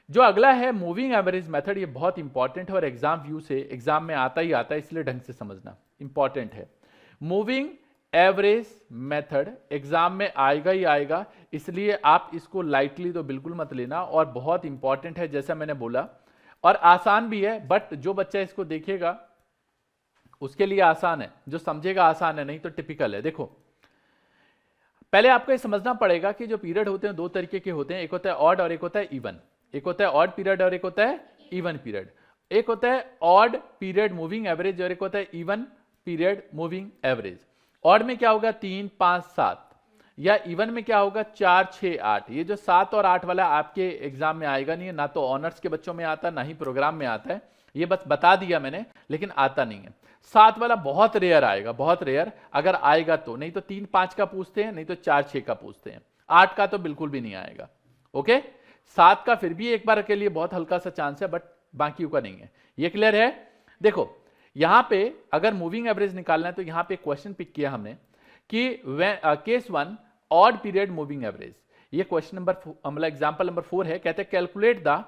जो अगला है मूविंग एवरेज मेथड, ये बहुत इंपॉर्टेंट है और एग्जाम व्यू से एग्जाम में आता ही आता है, इसलिए ढंग से समझना इंपॉर्टेंट है। मूविंग एवरेज मेथड एग्जाम में आएगा ही आएगा, इसलिए आप इसको लाइटली तो बिल्कुल मत लेना, और बहुत इंपॉर्टेंट है जैसा मैंने बोला, और आसान भी है, बट जो बच्चा इसको देखेगा उसके लिए आसान है, जो समझेगा आसान है, नहीं तो टिपिकल है। देखो पहले आपको ये समझना पड़ेगा कि जो पीरियड होते हैं दो तरीके के होते हैं, एक होता है ऑड और एक होता है इवन। एक होता है ऑड पीरियड और एक होता है इवन पीरियड। एक होता है ऑड पीरियड मूविंग एवरेज और एक होता है even period moving average. Odd में क्या होगा 3, 5, 7, या इवन में क्या होगा 4, 6, 8। ये जो 7 और 8 वाला आपके एग्जाम में आएगा नहीं है, ना तो ऑनर्स के बच्चों में आता, ना ही प्रोग्राम में आता है, ये बस बता दिया मैंने, लेकिन आता नहीं है। 7 वाला बहुत रेयर आएगा, बहुत रेयर, अगर आएगा तो, नहीं तो 3, 5 का पूछते हैं, नहीं तो 4, 6 का पूछते हैं। 8 का तो बिल्कुल भी नहीं आएगा। ओके, 7 का फिर भी एक बार के लिए बहुत हल्का सा चांस है, बट बाकी का नहीं है। ये क्लियर है? देखो यहां पे अगर मूविंग एवरेज निकालना है तो यहां पे क्वेश्चन पिक किया हमने कि case 1 odd period moving average. ये क्वेश्चन नंबर मतलब एग्जांपल नंबर 4 है, कहते हैं कैलकुलेट द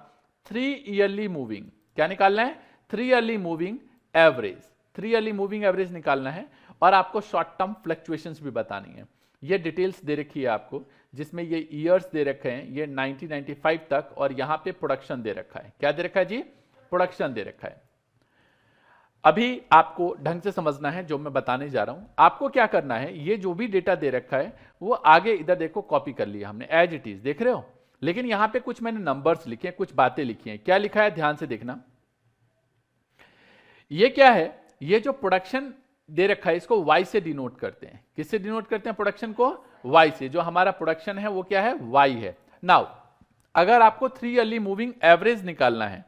3 ईयरली मूविंग, क्या निकालना है 3 yearly moving average. 3 yearly moving average निकालना है, और आपको शॉर्ट टर्म फ्लक्चुएशंस भी बतानी है। ये डिटेल्स दे रखी है आपको, जिसमें ये ईयर्स दे रखे हैं, ये 1995 तक, और यहां पे प्रोडक्शन दे रखा है। क्या दे रखा है जी? प्रोडक्शन दे रखा है। अभी आपको ढंग से समझना है जो मैं बताने जा रहा हूं। आपको क्या करना है, ये जो भी डेटा दे रखा है वो आगे इधर देखो कॉपी कर लिया हमने एज इट इज, देख रहे हो, लेकिन यहां पे कुछ मैंने नंबर्स लिखे हैं, कुछ बातें लिखी हैं। क्या लिखा है ध्यान से देखना। ये क्या है, ये जो प्रोडक्शन दे रखा है इसको y से डिनोट करते हैं। किससे डिनोट करते हैं प्रोडक्शन को? y से। जो हमारा प्रोडक्शन है वो क्या है? y है। नाउ अगर आपको 3 ईयरली मूविंग एवरेज निकालना है।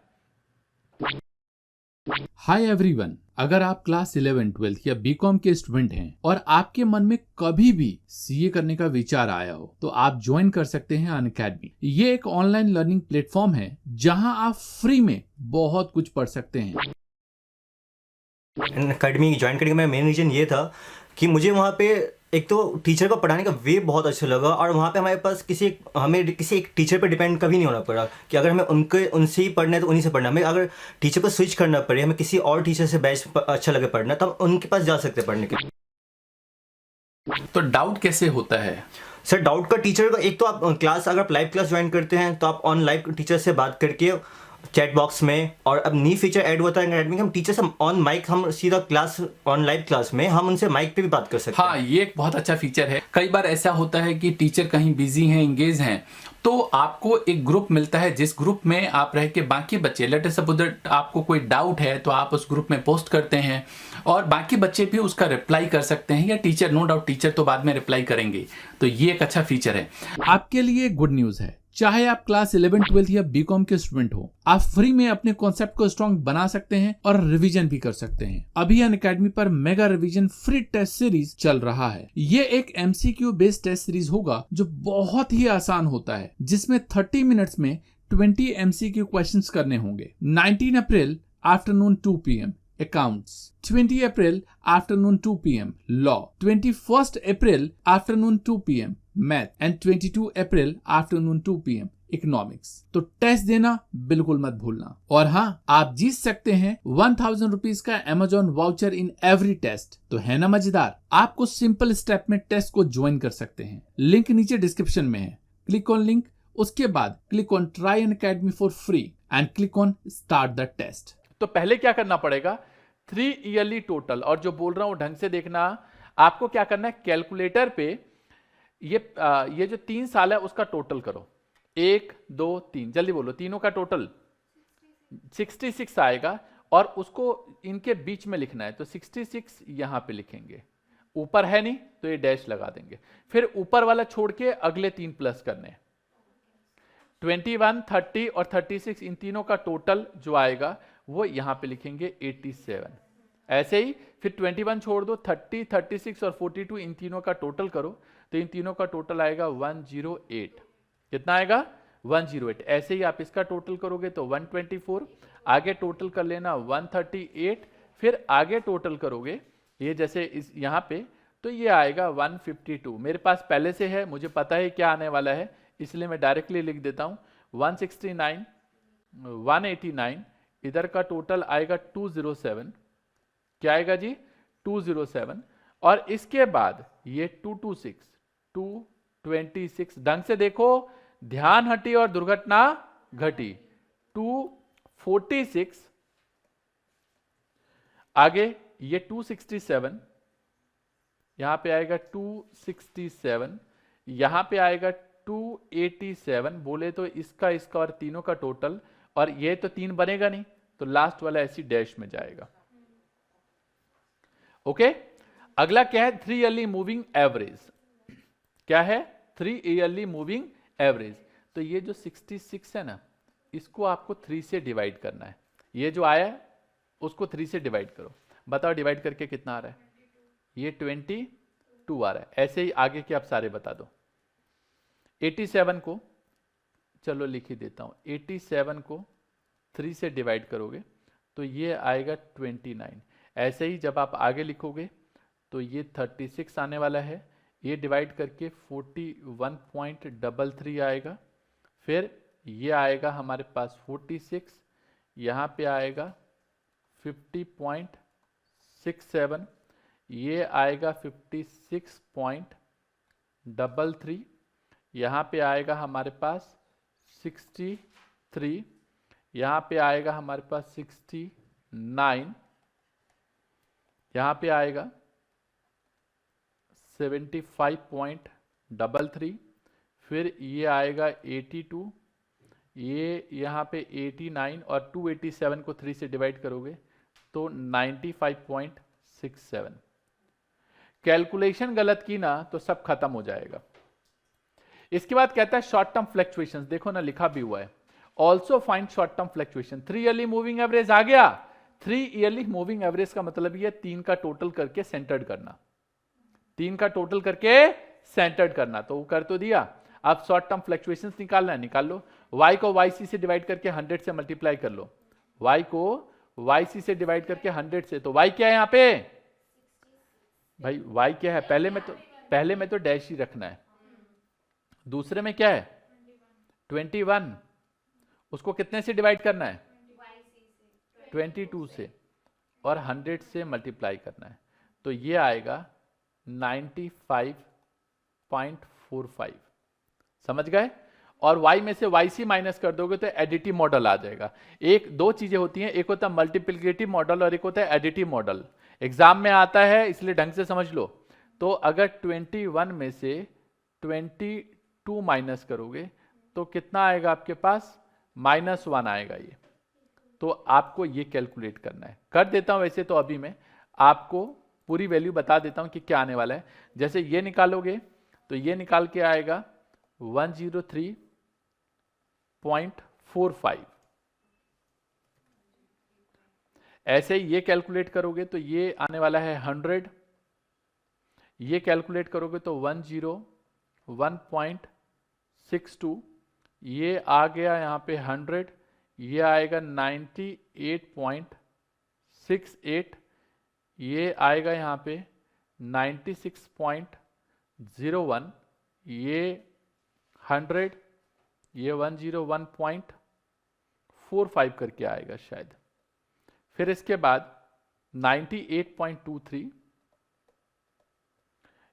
हाय एवरीवन, अगर आप क्लास 11, 12 या बीकॉम के स्टूडेंट हैं और आपके मन में कभी भी सीए करने का विचार आया हो तो आप ज्वाइन कर सकते हैं अनअकैडमी। ये एक ऑनलाइन लर्निंग प्लेटफॉर्म है जहां आप फ्री में बहुत कुछ पढ़ सकते हैं। अनअकैडमी ज्वाइन करने का मेरा मेन रीज़न ये था कि मुझे वहाँ पे एक तो टीचर को पढ़ाने का वे बहुत अच्छा लगा, और वहाँ पे हमारे पास हमें किसी एक टीचर पर डिपेंड कभी नहीं होना पड़ा कि अगर हमें उनसे ही पढ़ना है तो उन्हीं से पढ़ना। हमें अगर टीचर को स्विच करना पड़े, हमें किसी और टीचर से बैच अच्छा लगे पढ़ना, तो हम उनके पास जा सकते हैं पढ़ने के लिए। तो डाउट कैसे होता है सर? डाउट का टीचर का, एक तो आप क्लास, अगर आप लाइव क्लास ज्वाइन करते हैं तो आप ऑन लाइव टीचर से बात करके चैट बॉक्स में, और अब न्यू फीचर ऐड हुआ था अकेडमी में, हम टीचर से ऑन माइक, हम सीधा क्लास ऑन लाइव क्लास में हम उनसे माइक पे भी बात कर सकते हैं। हाँ, ये एक बहुत अच्छा फीचर है। कई बार ऐसा होता है कि टीचर कहीं बिजी हैं, एंगेज हैं, तो आपको एक ग्रुप मिलता है जिस ग्रुप में आप रह के बाकी बच्चे, लेट अस सपोज आपको कोई डाउट है तो आप उस ग्रुप में पोस्ट करते हैं और बाकी बच्चे भी उसका रिप्लाई कर सकते हैं, या टीचर, नो डाउट टीचर तो बाद में रिप्लाई करेंगे। तो ये एक अच्छा फीचर है। आपके लिए गुड न्यूज है, चाहे आप क्लास 11, 12 या बीकॉम के स्टूडेंट हो, आप फ्री में अपने कॉन्सेप्ट को स्ट्रॉन्ग बना सकते हैं और रिवीजन भी कर सकते हैं। अभी अनअकैडमी पर mega revision free test series चल रहा है। ये एक एमसीक्यू बेस्ड टेस्ट सीरीज होगा जो बहुत ही आसान होता है, जिसमें 30 मिनट्स में 20 एमसीक्यू क्वेश्चंस करने होंगे। 19 अप्रैल afternoon 2 PM accounts, 20 April afternoon 2 PM law, 21st April afternoon 2 PM math and 22 April afternoon 2 PM economics. तो टेस्ट देना बिल्कुल मत भूलना। और हाँ, आप जीत सकते हैं 1000 रुपीज का Amazon voucher in every test. तो है ना मजेदार? आपको सिंपल स्टेप में टेस्ट को ज्वाइन कर सकते हैं। लिंक नीचे डिस्क्रिप्शन में है, क्लिक ऑन लिंक, उसके बाद click on try Unacademy for free and click on start the test. तो पहले क्या करना पड़ेगा, 3 ईयरली टोटल, और जो बोल रहा हूं ढंग से देखना। आपको क्या करना है, कैलकुलेटर पे ये जो 3 साल है उसका टोटल करो। 1, 2, 3, जल्दी बोलो, तीनों का टोटल 66 आएगा, और उसको इनके बीच में लिखना है। तो 66 यहां पे लिखेंगे, ऊपर है नहीं तो ये डैश लगा देंगे, फिर ऊपर वाला छोड़ के अगले 3 प्लस करने। 21, 30 और 36, इन तीनों का टोटल जो आएगा वो यहां पे लिखेंगे 87। ऐसे ही फिर 21 छोड़ दो, 30, 36 और 42, इन तीनों का टोटल करो, तो इन तीनों का टोटल आएगा 108। कितना आएगा? 108। ऐसे ही आप इसका टोटल करोगे तो 124, आगे टोटल कर लेना 138, फिर आगे टोटल करोगे ये जैसे इस यहां पे, तो ये आएगा 152। मेरे पास पहले से है, मुझे पता है क्या आने वाला है, इसलिए मैं डायरेक्टली लिख देता हूं 169, 189, इधर का टोटल आएगा 207, क्या आएगा जी 207, और इसके बाद ये 226 ढंग से देखो, ध्यान हटी और दुर्घटना घटी। 246, आगे ये 267, यहां पे आएगा 267, यहां पे आएगा 287, बोले तो इसका इसका और तीनों का टोटल, और ये तो 3 बनेगा नहीं, तो लास्ट वाला ऐसी डैश में जाएगा। ओके, अगला क्या है 3 ईयरली मूविंग एवरेज। क्या है 3 ईयरली मूविंग एवरेज। तो ये जो 66 है ना, इसको आपको 3 से डिवाइड करना है। ये जो आया है उसको 3 से डिवाइड करो, बताओ डिवाइड करके कितना आ रहा है, ये 22 आ रहा है। ऐसे ही आगे के आप सारे बता दो। 87 को चलो लिख ही देता हूं, 87 को 3 से डिवाइड करोगे तो ये आएगा 29। ऐसे ही जब आप आगे लिखोगे तो ये 36 आने वाला है, ये डिवाइड करके 41.33 आएगा। फिर ये आएगा हमारे पास 46, यहाँ पे आएगा 50.67, ये आएगा 56.33, यहाँ पे आएगा हमारे पास 63, यहाँ पे आएगा हमारे पास 69, यहाँ पे आएगा 75.33, फिर ये आएगा 82, ये यहाँ पे 89, और 287 को 3 से डिवाइड करोगे तो 95.67। कैलकुलेशन गलत की ना तो सब खत्म हो जाएगा। इसके बाद कहता है शॉर्ट टर्म फ्लक्चुएशंस, देखो ना लिखा भी हुआ है, also find short term fluctuation. 3 yearly moving average आ गया। 3 ईयरली मूविंग एवरेज का मतलब ये 3 का टोटल करके सेंटर्ड करना, 3 का टोटल करके सेंटर्ड करना, तो वो कर तो दिया। अब शॉर्ट टर्म फ्लक्चुएशंस निकालना है, निकाल लो। y को yc से डिवाइड करके 100 से मल्टीप्लाई कर लो, y को yc से डिवाइड करके 100 से, तो y क्या है यहाँ पे भाई, y क्या है, पहले में तो डैश ही रखना है, दूसरे में क्या है 21, उसको कितने से डिवाइड करना है 22 से, और 100 से मल्टीप्लाई करना है, तो ये आएगा 95.45। समझ गए। और y में से yc माइनस कर दोगे तो एडिटिव मॉडल आ जाएगा। एक दो चीजें होती हैं, एक होता है मल्टीप्लिकेटिव मॉडल और एक होता है एडिटिव मॉडल। एग्जाम में आता है इसलिए ढंग से समझ लो। तो अगर 21 में से 22 माइनस करोगे तो कितना आएगा आपके पास, -1 आएगा ये। तो आपको ये कैलकुलेट करना है, कर देता हूं वैसे तो अभी मैं आपको पूरी वैल्यू बता देता हूं कि क्या आने वाला है। जैसे ये निकालोगे तो ये निकाल के आएगा 103.45। ऐसे ही ये कैलकुलेट करोगे तो ये आने वाला है 100, ये कैलकुलेट करोगे तो 101.62, ये आ गया यहाँ पे 100, ये आएगा 98.68, ये आएगा यहाँ पे 96.01, ये 100, ये 101.45 करके आएगा शायद। फिर इसके बाद 98.23,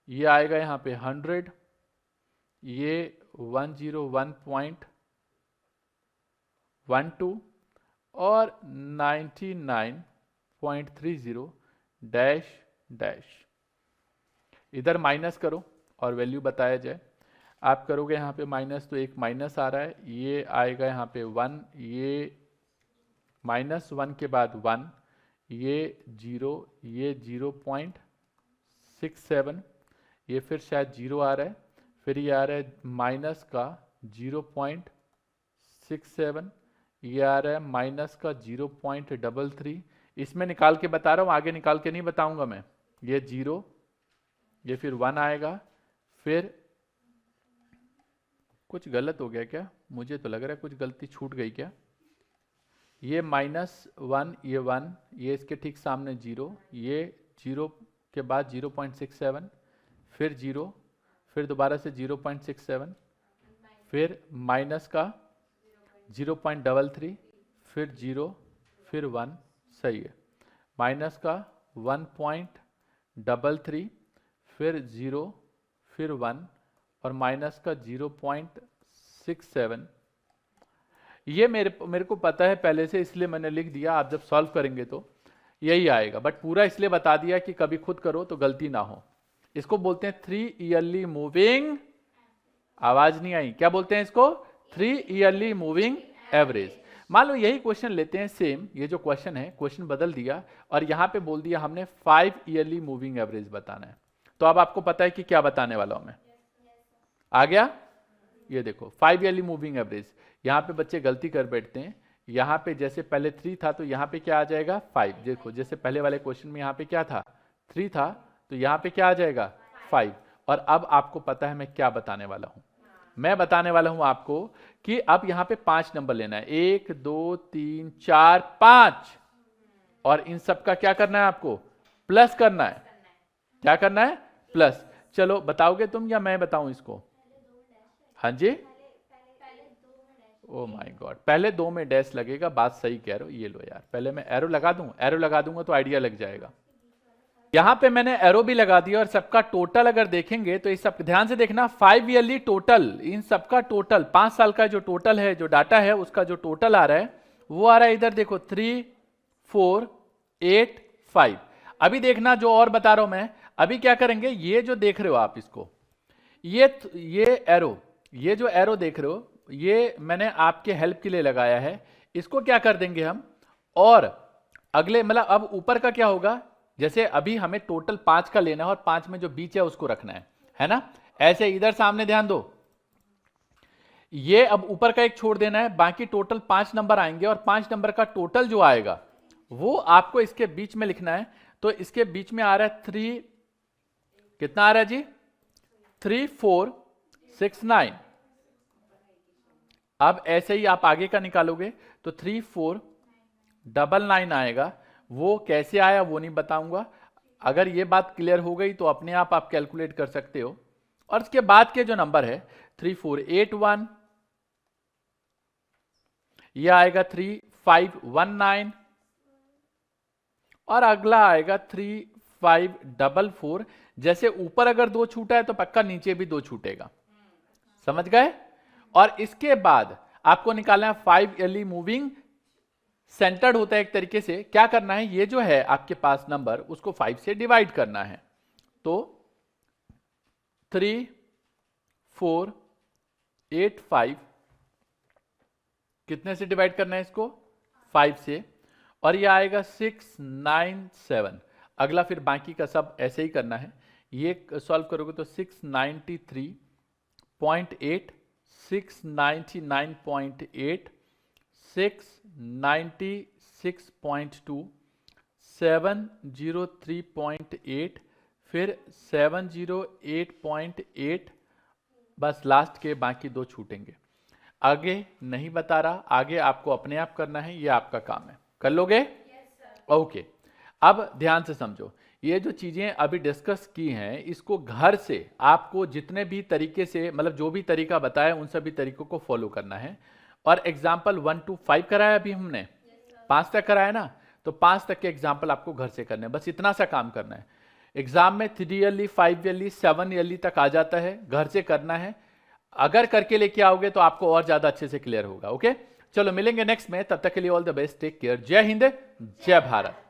ये आएगा यहाँ पे 100, ये 101.12 और 99.30 डैश डैश। इधर माइनस करो और वैल्यू बताया जाए। आप करोगे यहाँ पे माइनस तो एक माइनस आ रहा है, ये आएगा यहाँ पे 1, ये -1 के बाद 1, ये 0, ये 0.67, ये फिर शायद 0 आ रहा है, फिर ये आ रहा है माइनस का 0.67, ये आ रहा है माइनस का 0.33। इसमें निकाल के बता रहा हूँ, आगे निकाल के नहीं बताऊंगा मैं। ये 0, ये फिर 1 आएगा, फिर कुछ गलत हो गया क्या, मुझे तो लग रहा है कुछ गलती छूट गई क्या। ये -1, ये 1, ये इसके ठीक सामने 0, ये 0 के बाद 0.67, फिर 0, फिर दोबारा से 0.67, फिर माइनस का 0.33, फिर 0, फिर 1, सही है। माइनस का 1.33, फिर 0, फिर 1 और माइनस का 0.67। ये मेरे को पता है पहले से, इसलिए मैंने लिख दिया। आप जब सॉल्व करेंगे तो यही आएगा, बट पूरा इसलिए बता दिया कि कभी खुद करो तो गलती ना हो। इसको बोलते हैं 3 ईयरली मूविंग, आवाज नहीं आई, क्या बोलते हैं इसको? 3 ईयरली मूविंग एवरेज। मान लो यही क्वेश्चन लेते हैं सेम, ये जो क्वेश्चन है, क्वेश्चन बदल दिया और यहां पे बोल दिया हमने 5 ईयरली मूविंग एवरेज बताना है। तो अब आपको पता है कि क्या बताने वाला हूं मैं। आ गया? ये देखो 5 ईयरली मूविंग एवरेज। यहां पे बच्चे गलती कर बैठते हैं, यहां पे जैसे पहले 3 था तो यहां पे क्या आ जाएगा 5। देखो जैसे पहले वाले क्वेश्चन में यहां पे क्या था 3 था, तो यहां पे क्या आ जाएगा 5। और अब आपको पता है मैं क्या बताने वाला हूं। मैं बताने वाला हूं आपको कि अब यहां पे 5 नंबर लेना है, 1 2 3 4 5, और इन सब का क्या करना है आपको? प्लस करना है। क्या करना है? प्लस। चलो बताओगे तुम या मैं बताऊं इसको? हाँ जी, ओ माय गॉड, पहले 2 में डैश लगेगा, बात सही कह रहे हो। ये लो यार, पहले मैं एरो लगा दूं, एरो लगा दूंगा तो आइडिया लग जाएगा। यहां पे मैंने एरो भी लगा दिया और सबका टोटल अगर देखेंगे तो इस सब ध्यान से देखना, 5 ईयरली टोटल, इन सबका टोटल 5 साल का जो टोटल है, जो डाटा है उसका जो टोटल आ रहा है वो आ रहा है इधर देखो 3 4 8 5। अभी देखना जो और बता रहा हूं मैं, अभी क्या करेंगे, ये जो देख रहे हो आप इसको, ये एरो, ये जो एरो देख रहे हो ये मैंने आपके हेल्प के लिए लगाया है। इसको क्या कर देंगे हम, और अगले मतलब अब ऊपर का क्या होगा, जैसे अभी हमें टोटल 5 का लेना है और 5 में जो बीच है उसको रखना है ना। ऐसे इधर सामने ध्यान दो, ये अब ऊपर का एक छोड़ देना है, बाकी टोटल 5 नंबर आएंगे और 5 नंबर का टोटल जो आएगा वो आपको इसके बीच में लिखना है। तो इसके बीच में आ रहा है 3, कितना आ रहा है जी? 3 4 6 9। अब ऐसे ही आप आगे का निकालोगे तो 3 4 9 आएगा। वो कैसे आया वो नहीं बताऊंगा, अगर ये बात क्लियर हो गई तो अपने आप कैलकुलेट कर सकते हो। और इसके बाद के जो नंबर है 3 4 8 1, ये आएगा 3 5 1 9, और अगला आएगा 3 5 4 4। जैसे ऊपर अगर 2 छूटा है तो पक्का नीचे भी 2 छूटेगा, समझ गए? और इसके बाद आपको निकालना है 5 ईयरली मूविंग, सेंटर्ड होता है एक तरीके से। क्या करना है, ये जो है आपके पास नंबर उसको 5 से डिवाइड करना है। तो 3 4 8 5 कितने से डिवाइड करना है इसको? 5 से। और ये आएगा 6 9 7। अगला फिर बाकी का सब ऐसे ही करना है। ये सॉल्व करोगे तो 693.8, 699.8, 696.2, 703.8, फिर 708.8, बस लास्ट के बाकी 2 छूटेंगे। आगे नहीं बता रहा, आगे आपको अपने आप करना है, ये आपका काम है। कर लोगे? ओके। अब ध्यान से समझो, ये जो चीजें अभी डिस्कस की हैं इसको घर से आपको जितने भी तरीके से, मतलब जो भी तरीका बताया उन सभी तरीकों को फॉलो करना है। और एग्जाम्पल 1 to 5 कराया अभी हमने, 5 तक कराया ना, तो 5 तक के एग्जाम्पल आपको घर से करने हैं, बस इतना सा काम करना है। एग्जाम में 3 ईयरली 5 ईयरली 7 ईयरली तक आ जाता है, घर से करना है। अगर करके लेके आओगे तो आपको और ज्यादा अच्छे से क्लियर होगा। ओके, चलो मिलेंगे नेक्स्ट में, तब तक के लिए all the best, take care, जय हिंद जय भारत।